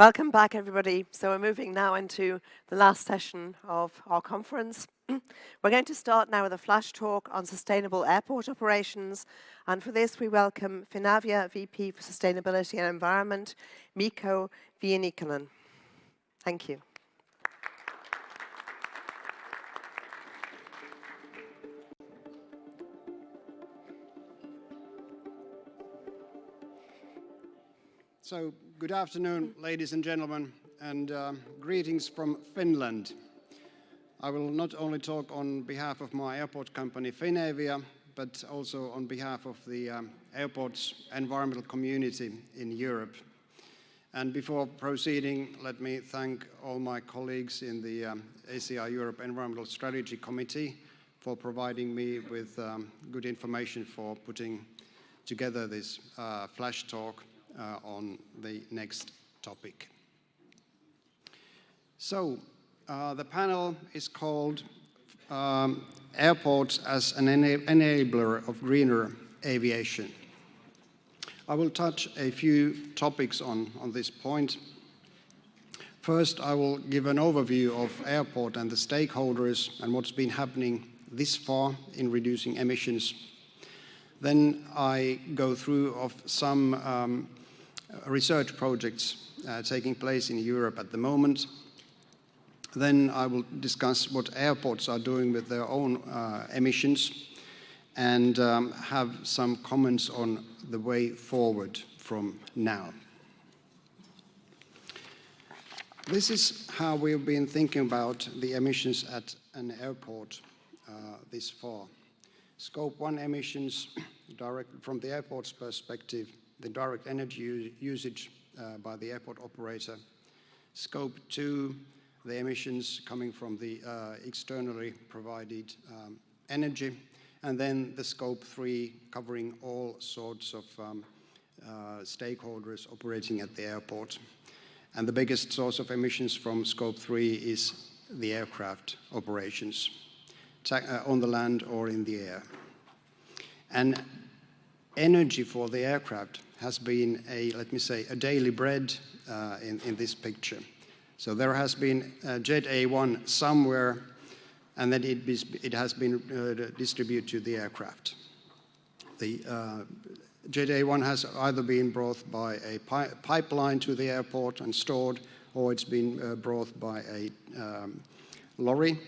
Welcome back, everybody. So we're moving now into the last session of our conference. We're going to start now with a flash talk on sustainable airport operations. And for this, we welcome Finavia VP for Sustainability and Environment, Mikko Vienikainen. Thank you. So, good afternoon, ladies and gentlemen, and greetings from Finland. I will not only talk on behalf of my airport company Finavia, but also on behalf of the airport's environmental community in Europe. And before proceeding, let me thank all my colleagues in the EASA Europe Environmental Strategy Committee for providing me with good information for putting together this flash talk on the next topic. So, the panel is called Airports as an Enabler of Greener Aviation. I will touch a few topics on this point. First, I will give an overview of airport and the stakeholders and what's been happening this far in reducing emissions. Then I go through of some research projects taking place in Europe at the moment. Then I will discuss what airports are doing with their own emissions and have some comments on the way forward from now. This is how we've been thinking about the emissions at an airport this far. Scope 1 emissions, direct from the airport's perspective, the direct energy usage by the airport operator. Scope 2, the emissions coming from the externally provided energy. And then the Scope 3 covering all sorts of stakeholders operating at the airport. And the biggest source of emissions from Scope 3 is the aircraft operations on the land or in the air. And energy for the aircraft has been let me say, a daily bread in this picture. So there has been Jet A1 somewhere, and then it has been distributed to the aircraft. The Jet A1 has either been brought by a pipeline to the airport and stored, or it's been brought by a lorry,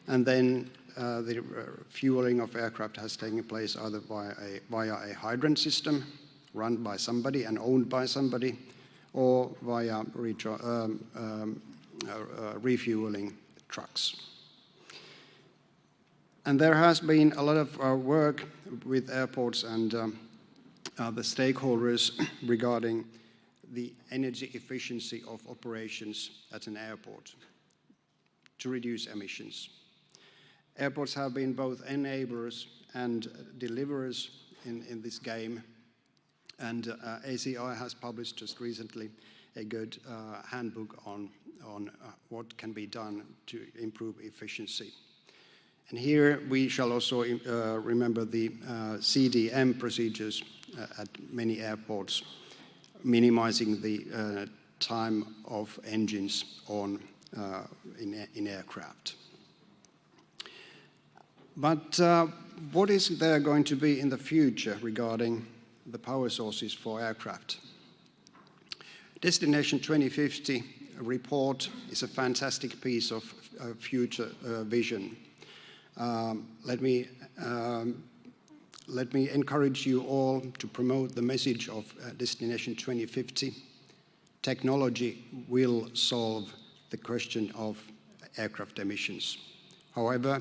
and then the fueling of aircraft has taken place either via a hydrant system run by somebody and owned by somebody, or via refueling trucks. And there has been a lot of work with airports and the stakeholders regarding the energy efficiency of operations at an airport to reduce emissions. Airports have been both enablers and deliverers in this game, and ACI has published just recently a good handbook on what can be done to improve efficiency. And here we shall also remember the CDM procedures at many airports, minimizing the time of engines on in aircraft. But what is there going to be in the future regarding the power sources for aircraft? Destination 2050 report is a fantastic piece of future vision. Let me encourage you all to promote the message of Destination 2050. Technology will solve the question of aircraft emissions. However,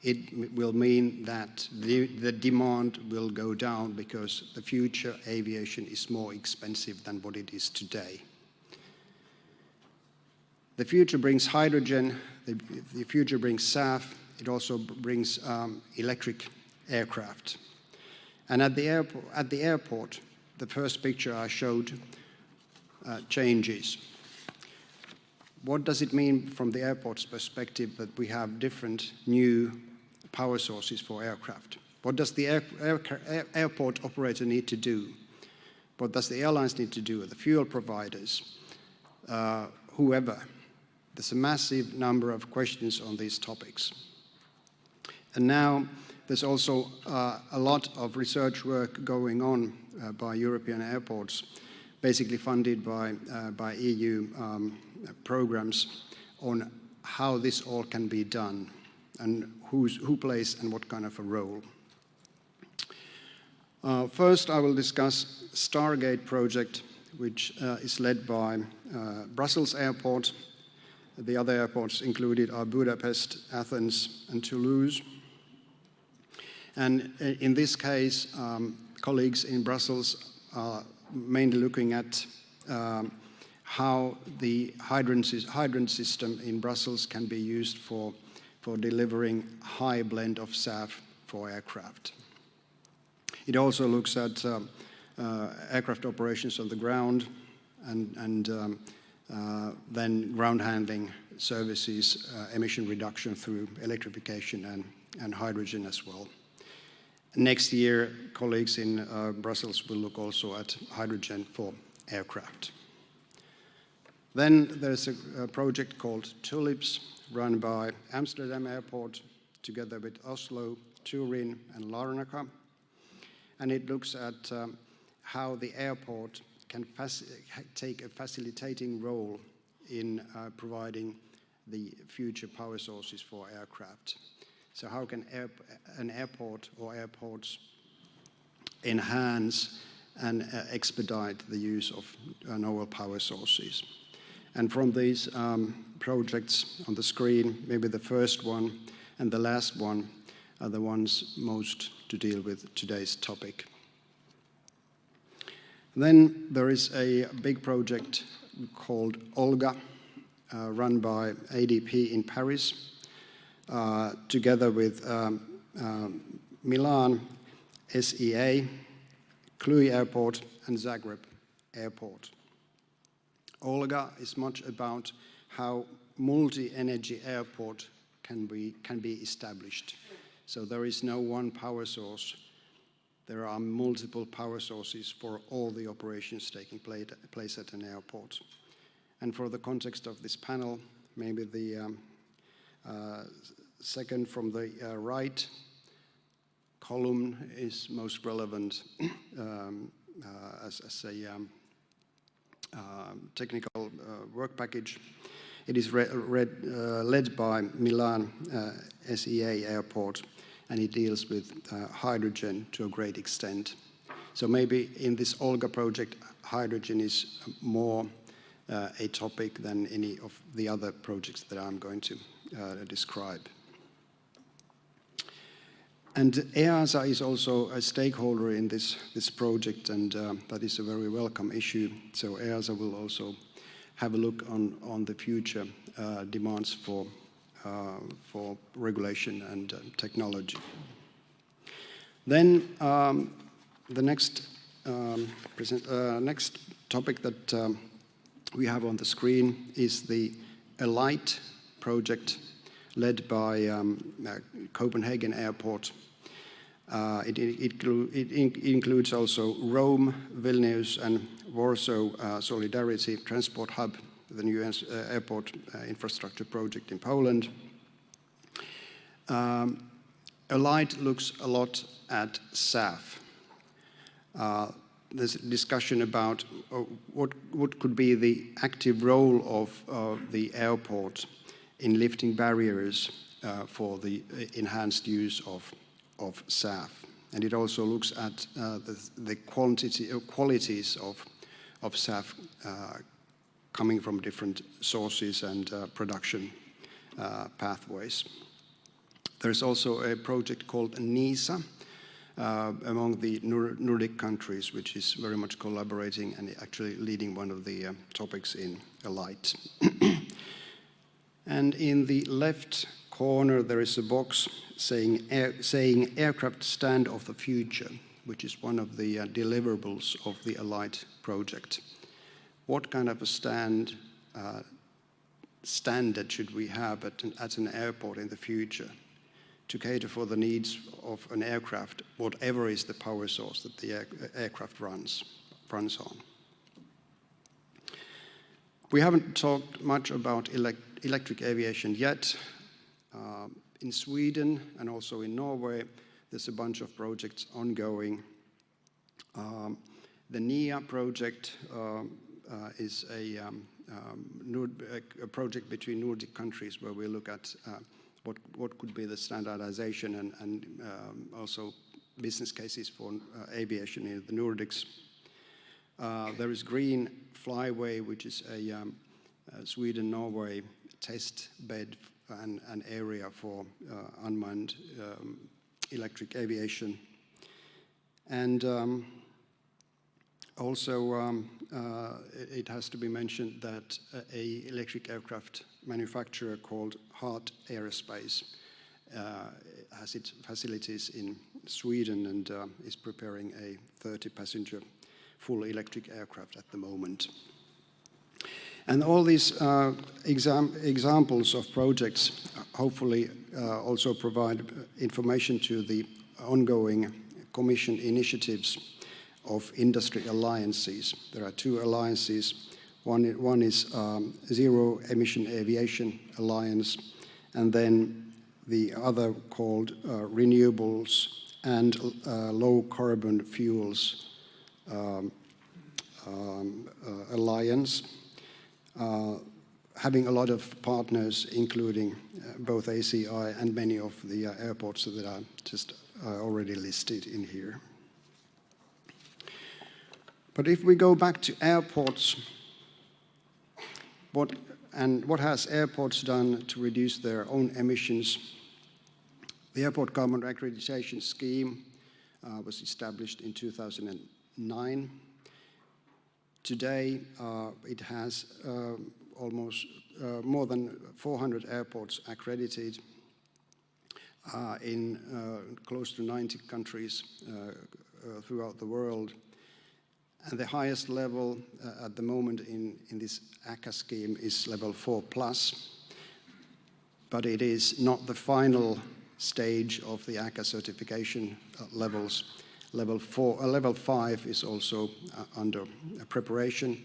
it will mean that the demand will go down because the future aviation is more expensive than what it is today. The future brings hydrogen, the future brings SAF, it also brings electric aircraft. And at the airport, the first picture I showed changes. What does it mean from the airport's perspective that we have different new power sources for aircraft? What does the airport operator need to do? What does the airlines need to do, the fuel providers? whoever. There's a massive number of questions on these topics. And now there's also a lot of research work going on by European airports, basically funded by EU programs on how this all can be done and who plays and what kind of a role. First, I will discuss Stargate project, which is led by Brussels Airport. The other airports included are Budapest, Athens, and Toulouse. And in this case, colleagues in Brussels are mainly looking at how the hydrant system in Brussels can be used for delivering high blend of SAF for aircraft. It also looks at aircraft operations on the ground and then ground handling services, emission reduction through electrification and hydrogen as well. Next year, colleagues in Brussels will look also at hydrogen for aircraft. Then there's a project called Tulips, run by Amsterdam Airport, together with Oslo, Turin, and Larnaca. And it looks at how the airport can take a facilitating role in providing the future power sources for aircraft. So how can an airport or airports enhance and expedite the use of novel power sources? And from these projects on the screen, maybe the first one and the last one are the ones most to deal with today's topic. Then there is a big project called Olga, run by ADP in Paris, together with Milan, SEA, Cluj Airport, and Zagreb Airport. Olga is much about how multi-energy airport can be established. So there is no one power source. There are multiple power sources for all the operations taking place at an airport. And for the context of this panel, maybe the second from the right column is most relevant as a technical work package. It is led by Milan SEA Airport, and it deals with hydrogen to a great extent. So maybe in this Olga project, hydrogen is more a topic than any of the other projects that I'm going to describe. And EASA is also a stakeholder in this project, and that is a very welcome issue. So EASA will also have a look on the future demands for regulation and technology. Then the next topic that we have on the screen is the Alight project led by Copenhagen Airport. It includes also Rome, Vilnius, and Warsaw Solidarity Transport Hub, the new airport infrastructure project in Poland. Alight looks a lot at SAF. There's a discussion about what could be the active role of the airport in lifting barriers for the enhanced use of SAF. And it also looks at the qualities of SAF coming from different sources and production pathways. There's also a project called EASA among the Nordic countries, which is very much collaborating and actually leading one of the topics in Alight. And in the left corner, there is a box saying aircraft stand of the future, which is one of the deliverables of the Alight project. What kind of a standard should we have at an airport in the future to cater for the needs of an aircraft, whatever is the power source that the aircraft runs on? We haven't talked much about electric aviation yet. In Sweden and also in Norway, there's a bunch of projects ongoing. The NIA project is a project between Nordic countries where we look at what could be the standardization and also business cases for aviation in the Nordics. There is Green Flyway, which is a Sweden-Norway test bed and an area for unmanned electric aviation. And also it has to be mentioned that an electric aircraft manufacturer called Heart Aerospace has its facilities in Sweden and is preparing a 30-passenger full electric aircraft at the moment. And all these examples of projects hopefully also provide information to the ongoing Commission initiatives of industry alliances. There are two alliances. One is Zero Emission Aviation Alliance, and then the other called Renewables and Low Carbon Fuels Alliance, having a lot of partners, including both ACI and many of the airports that are just already listed in here. But if we go back to airports, what has airports done to reduce their own emissions? The Airport Carbon Accreditation Scheme was established in 2009. Today, it has almost more than 400 airports accredited in close to 90 countries throughout the world. And the highest level at the moment in this EASA scheme is level 4+, but it is not the final stage of the EASA certification levels. Level 5 is also under preparation,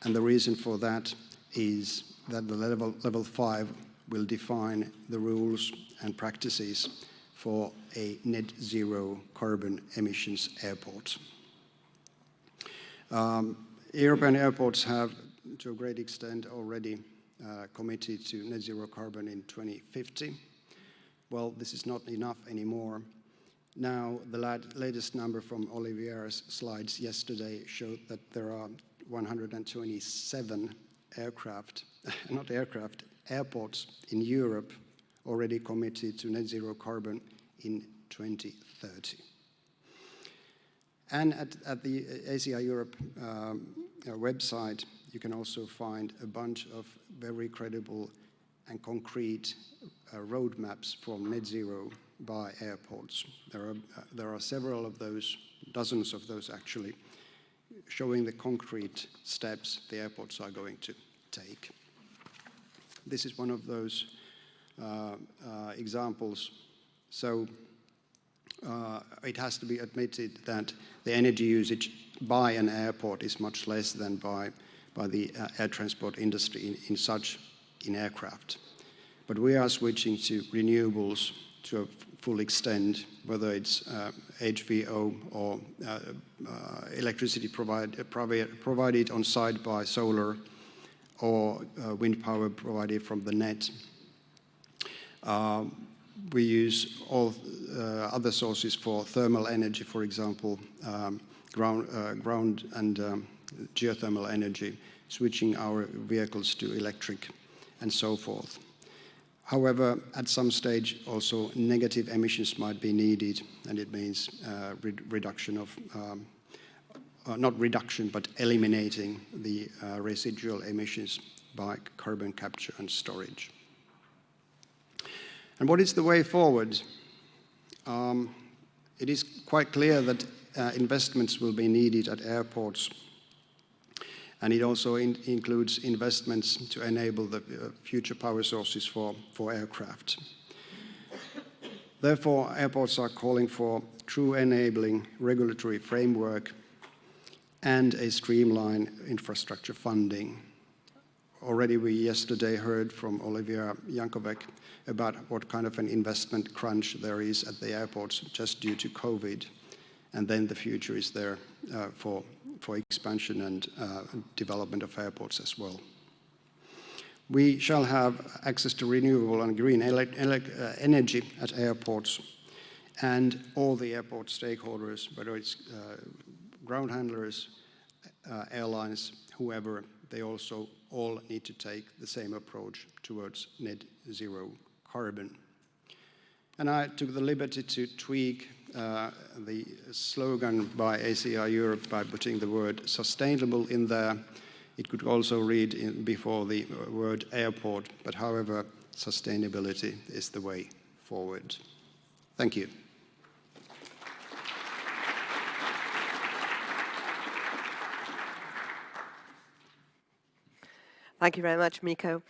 and the reason for that is that the level 5 will define the rules and practices for a net zero carbon emissions airport. European airports have, to a great extent, already committed to net zero carbon in 2050. Well, this is not enough anymore. Now, the latest number from Olivier's slides yesterday showed that there are 127 airports in Europe already committed to net zero carbon in 2030. And at the ACI Europe website, you can also find a bunch of very credible and concrete roadmaps for net zero by airports. There are several of those, dozens of those actually, showing the concrete steps the airports are going to take. This is one of those examples. So it has to be admitted that the energy usage by an airport is much less than by the air transport industry in aircraft. But we are switching to renewables to a full extent, whether it's HVO or electricity provided on site by solar or wind power provided from the net. We use all other sources for thermal energy, for example, ground and geothermal energy, switching our vehicles to electric and so forth. However, at some stage also negative emissions might be needed, and it means reduction of, not reduction, but eliminating the residual emissions by carbon capture and storage. And what is the way forward? It is quite clear that investments will be needed at airports, and it also includes investments to enable the future power sources for aircraft. Therefore, airports are calling for true enabling regulatory framework and a streamlined infrastructure funding. Already we yesterday heard from Olivia Jankovic about what kind of an investment crunch there is at the airports just due to COVID. And then the future is there for expansion and development of airports as well. We shall have access to renewable and green energy at airports, and all the airport stakeholders, whether it's ground handlers, airlines, whoever, they also all need to take the same approach towards net zero carbon. And I took the liberty to tweak the slogan by EASA Europe by putting the word sustainable in there. It could also read before the word airport, but however, sustainability is the way forward. Thank you. Thank you very much, Mikko.